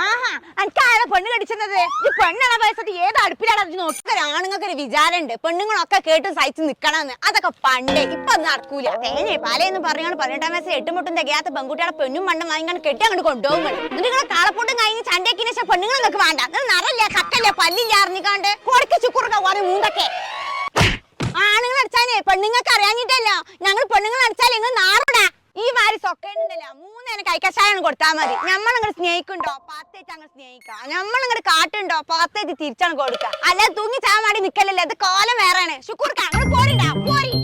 ആഹാ എനിക്കാണ് പെണ്ണ് കടിച്ചത്. ഈ പെണ്ണാണ് വയസ്സത്ത് ഏത് അടുപ്പിലാണ് നോക്കി. ആണുങ്ങൾക്ക് ഒരു വിചാരമുണ്ട് പെണ്ണുങ്ങളൊക്കെ കേട്ട് സഹിച്ച് നിക്കണമെന്ന്. അതൊക്കെ പണ്ടേ ഇപ്പൊ ഒന്നും നടക്കൂല. തേനെ പാലയെന്ന് പറഞ്ഞാൽ 18 വയസ്സ് 8 മുട്ടും തികയാത്ത പെൺകുട്ടികളെ പെണ്ണും മണ്ണും വാങ്ങിക്കാണ് കെട്ടി അങ്ങോട്ട് കൊണ്ടുപോകുന്നത്. നിങ്ങളെ കാളപ്പൊട്ടും കഴിഞ്ഞ് ചണ്ടേക്കിന് ശേഷം പെണ്ണുങ്ങൾ നിങ്ങൾക്ക് വേണ്ട. നിറല്ല കക്കല്ലേ പല്ലില്ല അറിഞ്ഞിക്കാണ്ട് കൊടുക്ക് ചുക്കുറുക്ക ഓരോ മൂന്നൊക്കെ. ആണുങ്ങൾ അടിച്ചാലേ പെണ്ണുങ്ങൾക്ക് അറിയാഞ്ഞിട്ടല്ലോ. ഞങ്ങൾ പെണ്ണുങ്ങൾ അടിച്ചാൽ നിങ്ങൾ നാറൂടാ. ഈ വാരി സൊക്കേണ്ടല്ല 3 നേരം കൈക്കഷായാണ് കൊടുത്താൽ മതി. ഞമ്മളങ്ങോട്ട് സ്നേഹിക്കുണ്ടോ പത്തേറ്റ് അങ്ങ് സ്നേഹിക്കാം. ഞമ്മളങ്ങോട്ട് കാട്ടുണ്ടോ പത്തേറ്റ് തിരിച്ചാണ് കൊടുക്കുക. അല്ലാതെ തൂങ്ങി ചാവാൻ വേണ്ടി നിക്കലല്ലേ. അത് കോലം വേറെയാണ്. ശുക്കൂർക്ക അങ്ങോട്ട് പോരിണ്ടാ പോരി.